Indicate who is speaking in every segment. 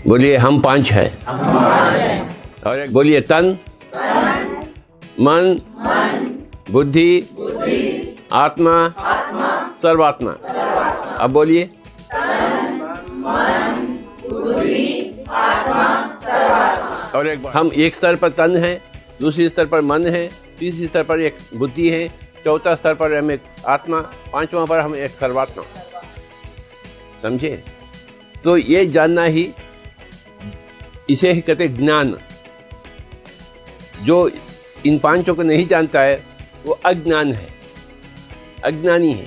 Speaker 1: बोलिए हम पांच है। और एक बोलिए तन, मन, बुद्धि, आत्मा, सर्वात्मा। अब बोलिए और एक बार हम एक स्तर पर तन है, दूसरी स्तर पर मन है, तीसरी स्तर पर एक बुद्धि है, चौथा स्तर पर हम एक आत्मा, पांचवा पर हम एक सर्वात्मा। समझे? तो ये जानना ही, इसे ही कहते ज्ञान। जो इन पांचों को नहीं जानता है वो अज्ञान है, अज्ञानी है।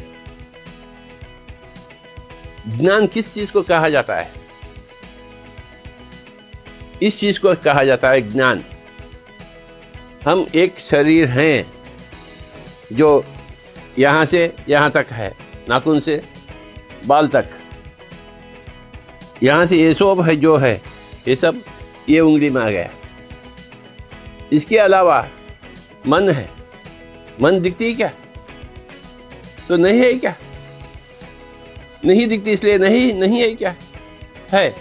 Speaker 1: ज्ञान किस चीज को कहा जाता है? इस चीज को कहा जाता है ज्ञान। हम एक शरीर हैं जो यहां से यहां तक है, नाखून से बाल तक, यहां से ये सब है जो है, ये सब ये उंगली में आ गया। इसके अलावा मन है। मन दिखती है क्या? तो नहीं है क्या? नहीं दिखती इसलिए नहीं है क्या? है।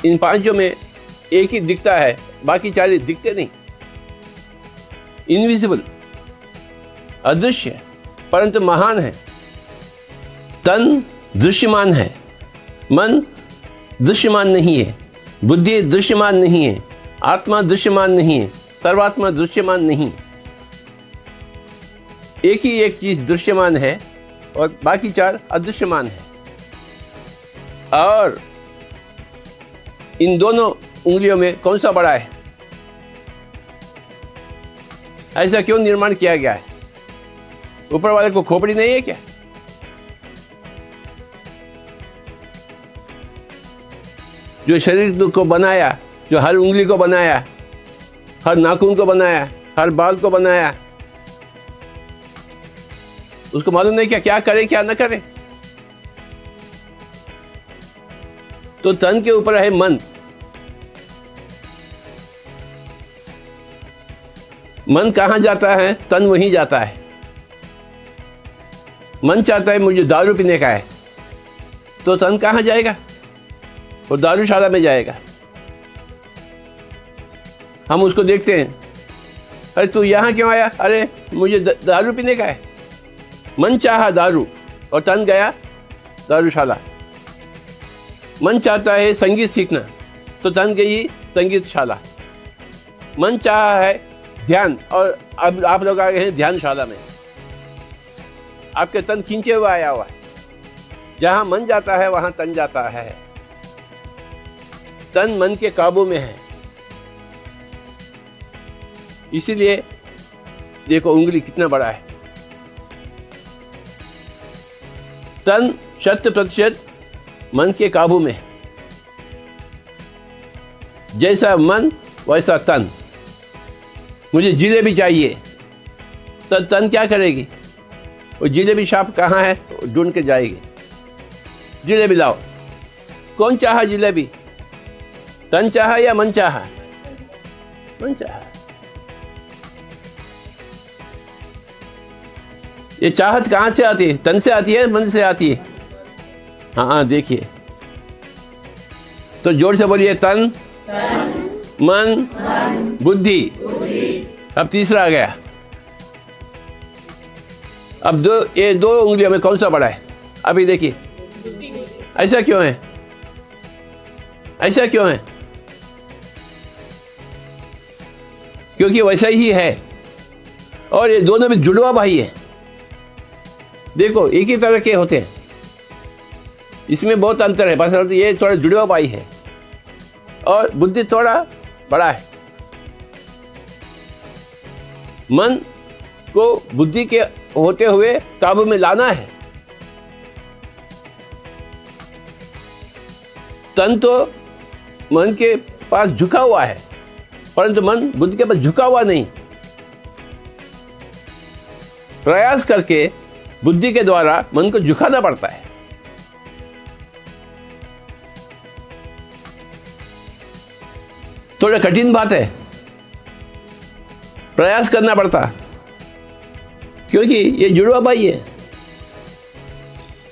Speaker 1: इन पांचों में एक ही दिखता है, बाकी चार दिखते नहीं। इनविजिबल, अदृश्य, परंतु महान है। तन दृश्यमान है, मन दृश्यमान नहीं है, बुद्धि दृश्यमान नहीं है, आत्मा दृश्यमान नहीं है, सर्वात्मा दृश्यमान नहीं। एक ही एक चीज दृश्यमान है और बाकी चार अदृश्यमान है। और इन दोनों उंगलियों में कौन सा बड़ा है? ऐसा क्यों निर्माण किया गया है? ऊपर वाले को खोपड़ी नहीं है क्या? जो शरीर को बनाया, जो हर उंगली को बनाया, हर नाखून को बनाया, हर बाल को बनाया, उसको मालूम नहीं क्या करे क्या न करे? तो तन के ऊपर है मन। मन कहां जाता है? तन वहीं जाता है। मन चाहता है मुझे दारू पीने का है, तो तन कहां जाएगा? वो दारूशाला में जाएगा। हम उसको देखते हैं, अरे तू यहाँ क्यों आया? अरे मुझे दारू पीने का है। मन चाहा दारू और तन गया दारूशाला। मन चाहता है संगीत सीखना, तो तन गई संगीतशाला। मन चाहा है ध्यान, और अब आप लोग आ गए हैं ध्यानशाला में। आपके तन खींचे हुए आया हुआ है। जहां मन जाता है वहां तन जाता है। तन मन के काबू में है। इसीलिए देखो उंगली कितना बड़ा है। तन 100% मन के काबू में है। जैसा मन वैसा तन। मुझे जिलेबी चाहिए, तो तन क्या करेगी? वो जिलेबी शॉप कहाँ है ढूंढ के जाएगी। जिलेबी लाओ। कौन चाहा जिलेबी? तन चाहा या मन चाहा? मन चाहा। ये चाहत कहां से आती है? तन से आती है, मन से आती है? हाँ देखिए, तो जोर से बोलिए तन, मन, बुद्धि। अब तीसरा आ गया। अब ये दो उंगलियों में कौन सा बड़ा है? अभी देखिए, ऐसा क्यों है? ऐसा क्यों है? क्योंकि वैसा ही है। और ये दोनों में जुड़वा भाई है। देखो एक ही तरह के होते हैं, इसमें बहुत अंतर है। बस ये थोड़ा जुड़वा भाई है और बुद्धि थोड़ा बड़ा है। मन को बुद्धि के होते हुए काबू में लाना है। तन तो मन के पास झुका हुआ है, परंतु मन बुद्धि के पास झुका हुआ नहीं। प्रयास करके बुद्धि के द्वारा मन को झुकाना पड़ता है। थोड़ा कठिन बात है, प्रयास करना पड़ता, क्योंकि ये जुड़वा भाई है।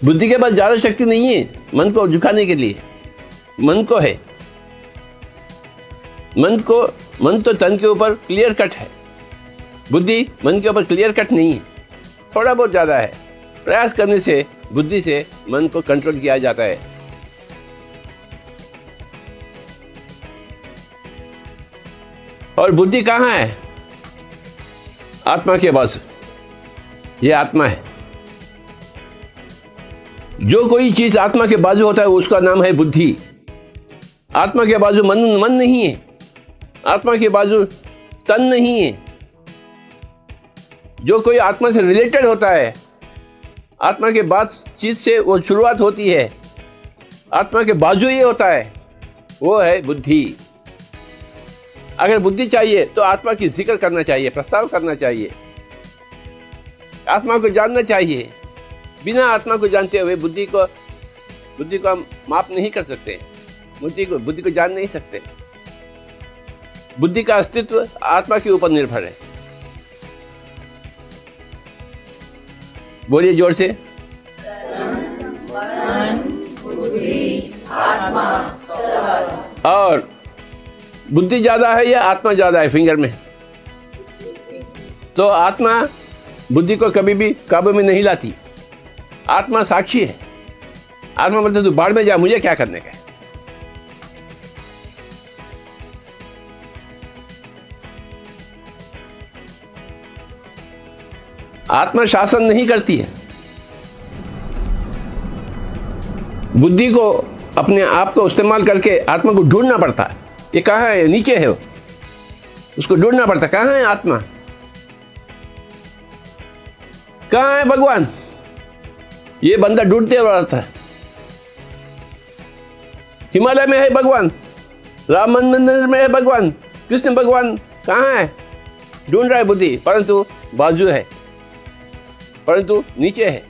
Speaker 1: बुद्धि के पास ज्यादा शक्ति नहीं है मन को झुकाने के लिए, मन को है। मन तो तन के ऊपर क्लियर कट है, बुद्धि मन के ऊपर क्लियर कट नहीं है, थोड़ा बहुत ज्यादा है। प्रयास करने से बुद्धि से मन को कंट्रोल किया जाता है। और बुद्धि कहाँ है? आत्मा के बाजू। ये आत्मा है। जो कोई चीज आत्मा के बाजू होता है उसका नाम है बुद्धि। आत्मा के बाजू मन नहीं है, आत्मा के बाजू तन नहीं है। जो कोई आत्मा से रिलेटेड होता है, आत्मा के बाद चीज से वो शुरुआत होती है, आत्मा के बाजू ये होता है, वो है बुद्धि। अगर बुद्धि चाहिए तो आत्मा की जिक्र करना चाहिए, प्रस्ताव करना चाहिए, आत्मा को जानना चाहिए। बिना आत्मा को जानते हुए बुद्धि को हम माप नहीं कर सकते, बुद्धि को जान नहीं सकते। बुद्धि का अस्तित्व आत्मा के ऊपर निर्भर है। बोलिए जोर से। और बुद्धि ज्यादा है या आत्मा ज्यादा है फिंगर में? तो आत्मा बुद्धि को कभी भी काबू में नहीं लाती। आत्मा साक्षी है। आत्मा मतलब तू बाढ़ में जा, मुझे क्या करने का है। आत्मा शासन नहीं करती है। बुद्धि को अपने आप को इस्तेमाल करके आत्मा को ढूंढना पड़ता है। ये कहाँ है? नीचे है वो, उसको ढूंढना पड़ता है। कहाँ है आत्मा? कहाँ है भगवान? ये बंदा ढूंढते हुए रहता है। हिमालय में है भगवान, राम मंदिर में है भगवान, कृष्ण भगवान कहाँ है? ढूंढ रहा है बुद्धि, परंतु बाजू है, परंतु नीचे है।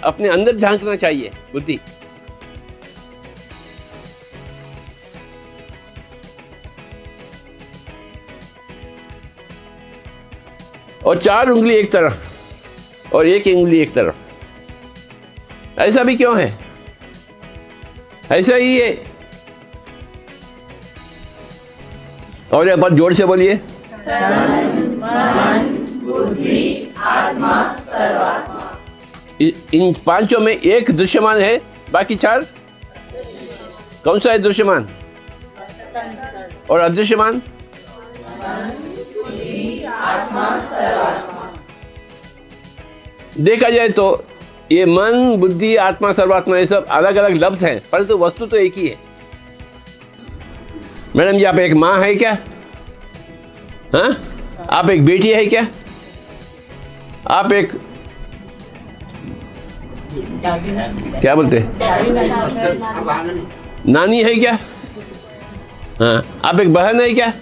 Speaker 1: अपने अंदर झांकना चाहिए बुद्धि। और 4 उंगली एक तरफ और 1 उंगली एक तरफ। ऐसा भी क्यों है? ऐसा ही है। और एक बार जोर से बोलिए। इन 5 में एक दृश्यमान है, बाकी 4 कौन सा है दृश्यमान और अदृश्यमान? देखा जाए तो ये मन, बुद्धि, आत्मा, सर्वात्मा ये सब अलग अलग लफ्ज हैं, परंतु वस्तु तो एक ही है। मैडम जी, आप एक माँ है क्या? हाँ, आप एक बेटी है क्या? आप एक क्या बोलते हैं, नानी है क्या? हाँ, आप एक बहन है क्या?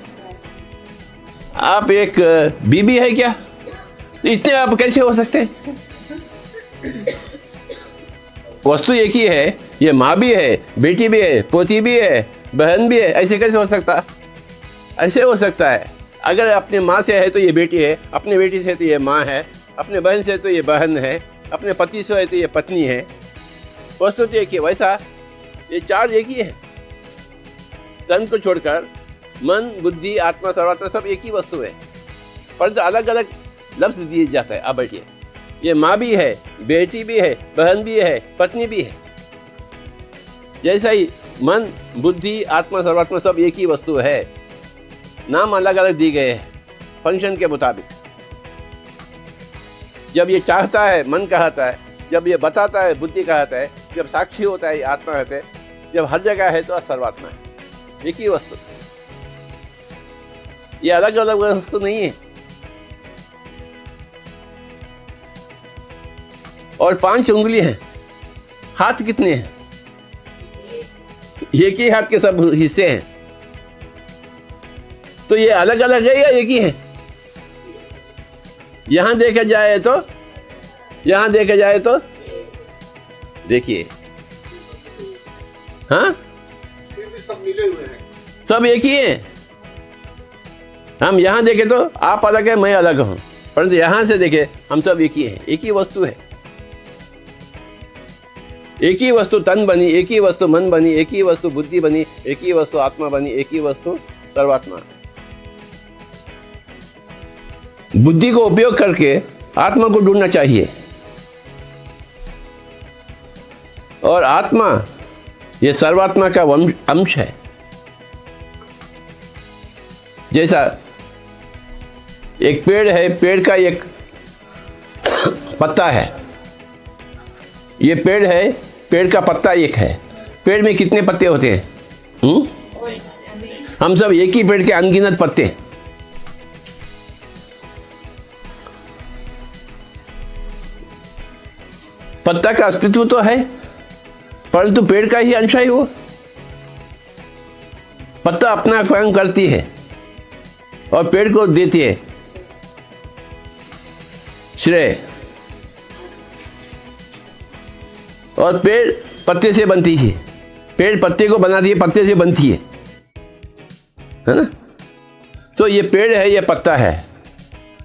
Speaker 1: आप एक बीबी है क्या? इतने आप कैसे हो सकते हैं? वस्तु एक ही है। ये माँ भी है, बेटी भी है, पोती भी है, बहन भी है। ऐसे कैसे हो सकता? ऐसे हो सकता है। अगर अपने माँ से है तो ये बेटी है, अपने बेटी से तो ये माँ है, अपने बहन से तो ये बहन है, अपने पति से है तो ये पत्नी है। वस्तु तो एक ही। वैसा ये 4 एक ही है। तन को छोड़कर मन, बुद्धि, आत्मा, सर्वात्मा सब एक ही वस्तु है, परंतु अलग अलग लफ्ज दिए जाता है। अब बैठिए, ये माँ भी है, बेटी भी है, बहन भी है, पत्नी भी है। जैसा ही मन, बुद्धि, आत्मा, सर्वात्मा सब एक ही वस्तु है, नाम अलग अलग दिए गए हैं फंक्शन के मुताबिक। जब ये चाहता है मन कहता है, जब ये बताता है बुद्धि कहता है, जब साक्षी होता है आत्मा कहते हैं, जब हर जगह है तो सर्वात्मा है। एक ही वस्तु, ये अलग अलग वस्तु नहीं है। और 5 उंगली हैं। हाथ कितने हैं? एक ही हाथ के सब हिस्से हैं। तो ये अलग अलग है या एक ही है? यहां देखा जाए तो, यहां देखा जाए तो देखिए, हाँ
Speaker 2: सब मिले हुए हैं,
Speaker 1: सब एक ही है। हम यहां देखें तो आप अलग है, मैं अलग हूं, परंतु यहां से देखें हम सब एक ही हैं, एक ही वस्तु है। एक ही वस्तु तन बनी, एक ही वस्तु मन बनी, एक ही वस्तु बुद्धि बनी, एक ही वस्तु आत्मा बनी, एक ही वस्तु सर्वात्मा। बुद्धि को उपयोग करके आत्मा को ढूंढना चाहिए, और आत्मा ये सर्वात्मा का अंश है। जैसा एक पेड़ है, पेड़ का एक पत्ता है, ये पेड़ है, पेड़ का पत्ता एक है। पेड़ में कितने पत्ते होते हैं? हम सब एक ही पेड़ के अनगिनत पत्ते। पत्ता का अस्तित्व तो है, परंतु पेड़ का ही अंश है वो। पत्ता अपना काम करती है और पेड़ को देती है श्रेय, और पेड़ पत्ते से बनती है। पेड़ पत्ते को बनाती है, पत्ते से बनती है ना? तो ये पेड़ है, ये पत्ता है।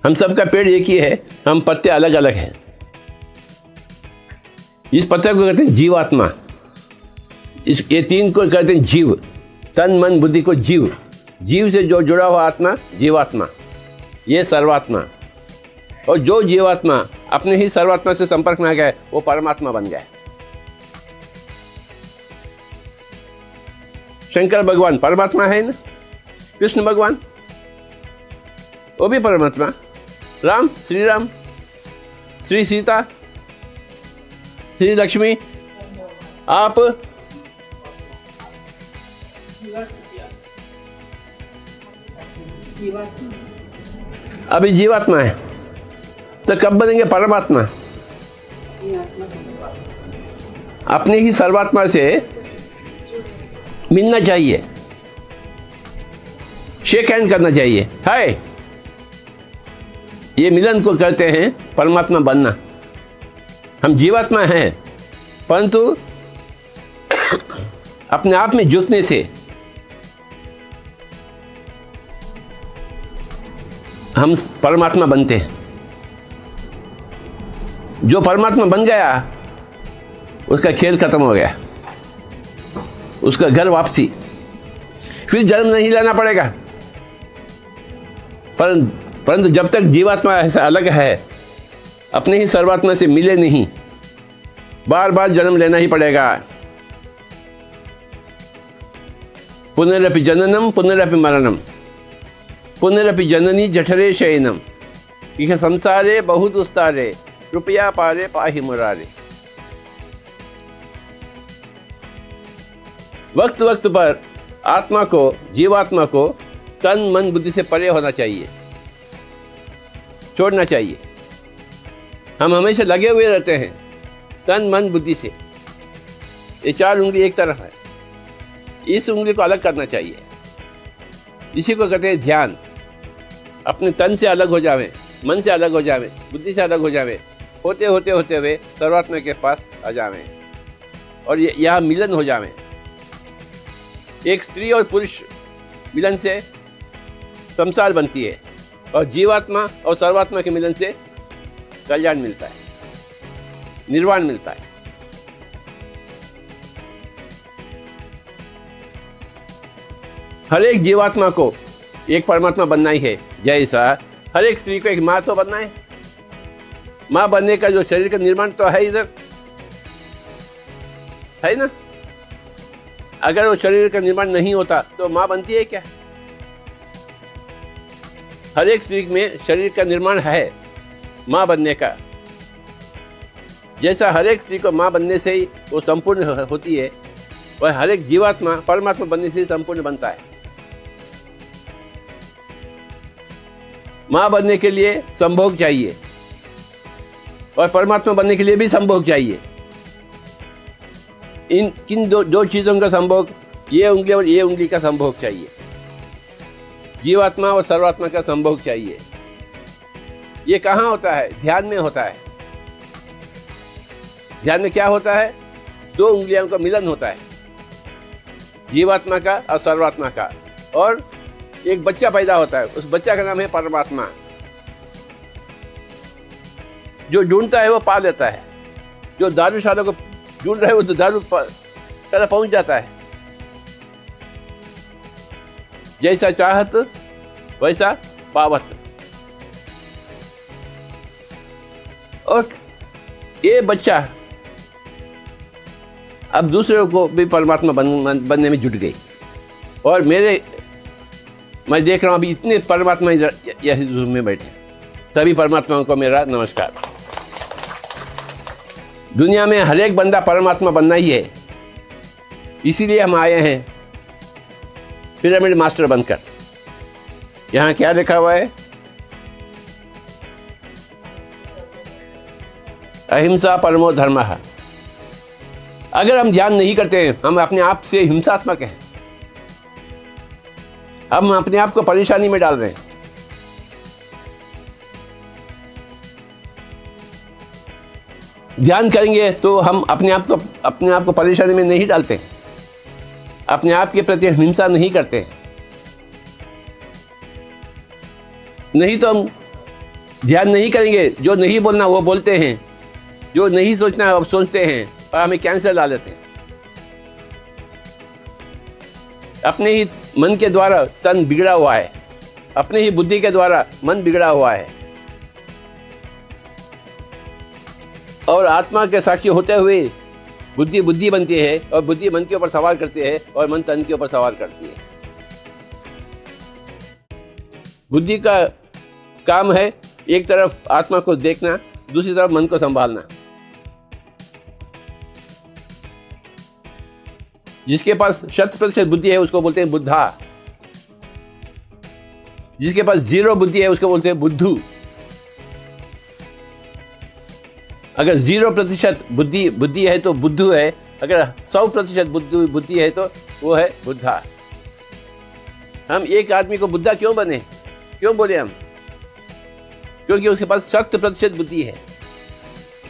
Speaker 1: हम सबका पेड़ एक ही है, हम पत्ते अलग अलग हैं। इस पत्ते को कहते हैं जीवात्मा। ये तीन को कहते हैं जीव। तन मन बुद्धि को जीव, जीव से जो जुड़ा हुआ आत्मा जीवात्मा, ये सर्वात्मा। और जो जीवात्मा अपने ही सर्वात्मा से संपर्क में आ गया वो परमात्मा बन गया। शंकर भगवान परमात्मा है ना, कृष्ण भगवान वो भी परमात्मा, राम, श्री सीता, श्री लक्ष्मी, आप अभी जीवात्मा है, तो कब बनेंगे परमात्मा? अपनी ही सर्वात्मा से मिलना चाहिए, शेक हैंड करना चाहिए। हाय, ये मिलन को कहते हैं परमात्मा बनना। हम जीवात्मा हैं, परंतु अपने आप में जुटने से हम परमात्मा बनते हैं। जो परमात्मा बन गया उसका खेल खत्म हो गया, उसका घर वापसी, फिर जन्म नहीं लेना पड़ेगा। परंतु जब तक जीवात्मा ऐसा अलग है, अपने ही सर्वात्मा से मिले नहीं, बार बार जन्म लेना ही पड़ेगा। पुनरपि जननम पुनरपि मरणम, पुनरपि जननी जठरे शयनम, इह संसारे बहु दुस्तारे, कृपया पारे पाहि मुरारे। वक्त वक्त पर आत्मा को, जीवात्मा को तन मन बुद्धि से परे होना चाहिए, छोड़ना चाहिए। हम हमेशा लगे हुए रहते हैं तन मन बुद्धि से। ये चार उंगली एक तरफ है, इस उंगली को अलग करना चाहिए। इसी को कहते हैं ध्यान। अपने तन से अलग हो जावे, मन से अलग हो जावे, बुद्धि से अलग हो जावे, होते होते होते हुए सर्वात्मा के पास आ जावे और यहाँ मिलन हो जावे। एक स्त्री और पुरुष मिलन से संसार बनती है, और जीवात्मा और सर्वात्मा के मिलन से कल्याण मिलता है, निर्वाण मिलता है। हर एक जीवात्मा को एक परमात्मा बनना ही है। जैसा हर एक स्त्री को एक माँ तो बनना है। माँ बनने का जो शरीर का निर्माण तो है इधर, है ना? अगर वो शरीर का निर्माण नहीं होता तो माँ बनती है क्या? हर एक स्त्री में शरीर का निर्माण है माँ बनने का। जैसा हर एक स्त्री को माँ बनने से ही वो संपूर्ण होती है, वह हर एक जीवात्मा परमात्मा बनने से ही संपूर्ण बनता है। माँ बनने के लिए संभोग चाहिए और परमात्मा बनने के लिए भी संभोग चाहिए। इन किन दो चीज़ों का संभोग, ये उंगली और ये उंगली का संभोग चाहिए। जीवात्मा और सर्वात्मा का संभोग चाहिए। ये कहाँ होता है? ध्यान में होता है। ध्यान में क्या होता है? दो उंगलियों का मिलन होता है, जीवात्मा का और सर्वात्मा का, और एक बच्चा पैदा होता है। उस बच्चा का नाम है परमात्मा। जो ढूंढता है वो पा लेता है। जो दारूशाला को जुड़ रहे हो तो दारू तरह पहुंच जाता है। जैसा चाहत वैसा पावत। और ये बच्चा अब दूसरों को भी परमात्मा बनने में जुट गई। और मैं देख रहा हूं अभी इतने परमात्मा यही रूम में बैठे। सभी परमात्माओं को मेरा नमस्कार। दुनिया में हर एक बंदा परमात्मा बनना ही है, इसीलिए हम आए हैं पिरामिड मास्टर बनकर। यहाँ क्या लिखा हुआ है? अहिंसा परमो धर्मः। अगर हम ध्यान नहीं करते हैं, हम अपने आप से हिंसात्मक हैं, हम अपने आप को परेशानी में डाल रहे हैं। ध्यान करेंगे तो हम अपने आप को परेशानी में नहीं डालते, अपने आप के प्रति हिंसा नहीं करते। नहीं तो हम ध्यान नहीं करेंगे, जो नहीं बोलना वो बोलते हैं, जो नहीं सोचना अब सोचते हैं और हमें कैंसर ला लेते हैं। अपने ही मन के द्वारा तन बिगड़ा हुआ है, अपने ही बुद्धि के द्वारा मन बिगड़ा हुआ है। और आत्मा के साक्षी होते हुए बुद्धि बनती है, और बुद्धि मन के ऊपर सवार करती है, और मन तन के ऊपर सवार करती है। बुद्धि का काम है एक तरफ आत्मा को देखना, दूसरी तरफ मन को संभालना। जिसके पास 100% बुद्धि है उसको बोलते हैं बुद्धा। जिसके पास 0 बुद्धि है उसको बोलते हैं बुद्धू। अगर 0% बुद्धि है तो बुद्धू है, अगर 100% बुद्धि है तो वो है बुद्धा। हम एक आदमी को बुद्धा क्यों बने, क्यों बोले हम? क्योंकि उसके पास 100% बुद्धि है।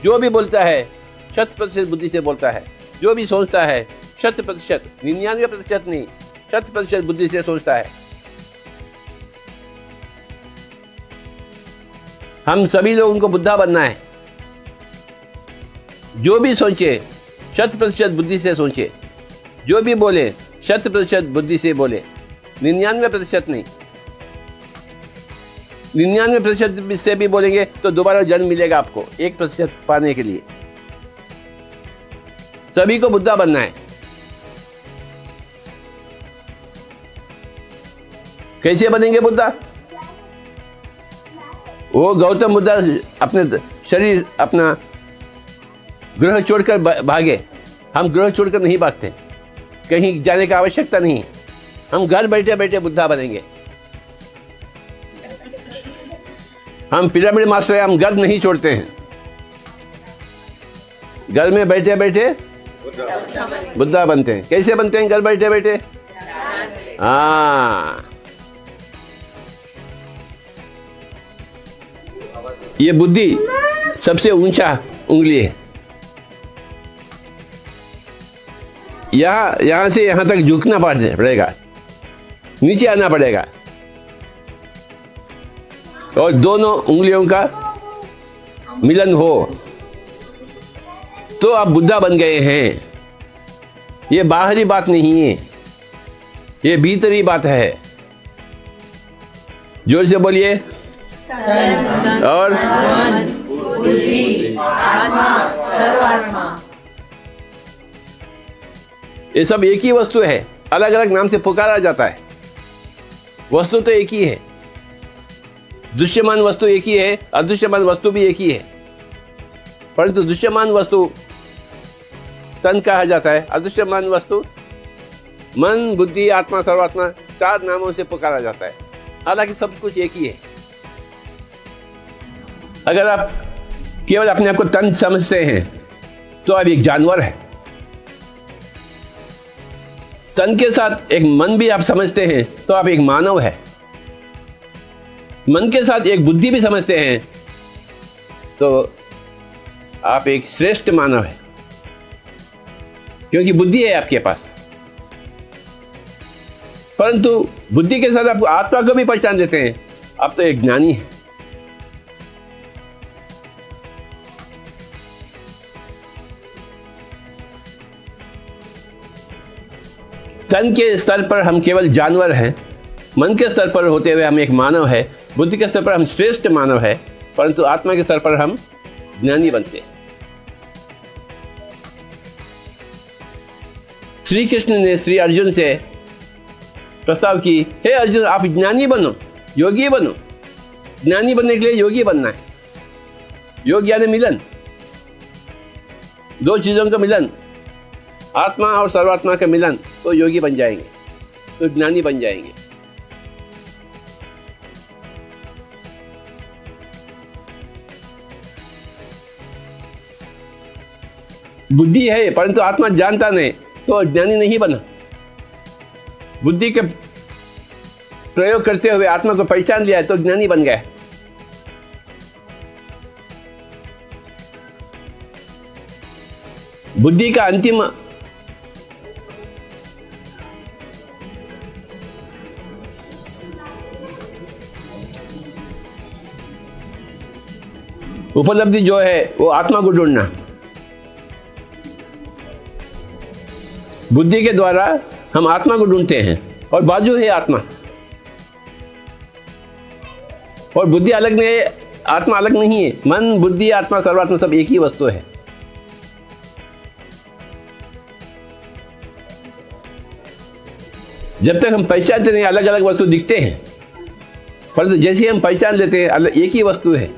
Speaker 1: जो भी बोलता है 100% बुद्धि से बोलता है, जो भी सोचता है 100%, 99% नहीं, 100% बुद्धि से सोचता है। हम सभी लोगों को बुद्धा बनना है। जो भी सोचे 100% बुद्धि से सोचे, जो भी बोले 100% बुद्धि से बोले, 99% नहीं। 99% से भी बोलेंगे तो दोबारा जन्म मिलेगा आपको 1% पाने के लिए। सभी को बुद्धा बनना है। कैसे बनेंगे बुद्धा? वो गौतम बुद्धा अपने शरीर, अपना ग्रह छोड़कर भागे। हम ग्रह छोड़कर नहीं भागते, कहीं जाने की आवश्यकता नहीं। हम घर बैठे बैठे बुद्धा बनेंगे। हम पिरामिड मास्टर हैं, हम घर नहीं छोड़ते हैं। घर में बैठे बैठे बुद्धा बनते हैं। कैसे बनते हैं घर बैठे बैठे? हाँ, ये बुद्धि सबसे ऊंचा उंगली है। यहाँ से यहाँ तक झुकना पड़ेगा, नीचे आना पड़ेगा, और दोनों उंगलियों का मिलन हो तो आप बुद्धा बन गए हैं। ये बाहरी बात नहीं है, ये भीतरी बात है। जोर से बोलिए। और ये सब एक ही वस्तु है, अलग अलग नाम से पुकारा जाता है। वस्तु तो एक ही है, दृश्यमान वस्तु एक ही है, अदृश्यमान वस्तु भी एक ही है। परंतु दृश्यमान वस्तु तन कहा जाता है, अदृश्यमान वस्तु मन, बुद्धि, आत्मा, सर्वात्मा 4 नामों से पुकारा जाता है। हालांकि सब कुछ एक ही है। अगर आप केवल अपने आप को तन समझते हैं तो आप एक जानवर है। तन के साथ एक मन भी आप समझते हैं तो आप एक मानव है। मन के साथ एक बुद्धि भी समझते हैं तो आप एक श्रेष्ठ मानव है, क्योंकि बुद्धि है आपके पास। परंतु बुद्धि के साथ आप आत्मा को भी पहचान देते हैं, आप तो एक ज्ञानी है। तन के स्तर पर हम केवल जानवर हैं, मन के स्तर पर होते हुए हम एक मानव है, बुद्धि के स्तर पर हम श्रेष्ठ मानव है, परंतु आत्मा के स्तर पर हम ज्ञानी बनते हैं। श्री कृष्ण ने श्री अर्जुन से प्रस्ताव की, हे अर्जुन, आप ज्ञानी बनो, योगी बनो। ज्ञानी बनने के लिए योगी बनना है। योग यानी मिलन, दो चीजों का मिलन, आत्मा और सर्वात्मा का मिलन, तो योगी बन जाएंगे, तो ज्ञानी बन जाएंगे। बुद्धि है परंतु आत्मा जानता नहीं, तो ज्ञानी नहीं बना। बुद्धि के प्रयोग करते हुए आत्मा को पहचान लिया है तो ज्ञानी बन गया। बुद्धि का अंतिम उपलब्धि जो है वो आत्मा को ढूंढना। बुद्धि के द्वारा हम आत्मा को ढूंढते हैं और बाजू है आत्मा, और बुद्धि अलग नहीं है, आत्मा अलग नहीं है। मन, बुद्धि, आत्मा, सर्वात्मा सब एक ही वस्तु है। जब तक हम पहचानते नहीं अलग अलग वस्तु दिखते हैं, परंतु जैसे ही हम पहचान लेते हैं एक ही वस्तु है,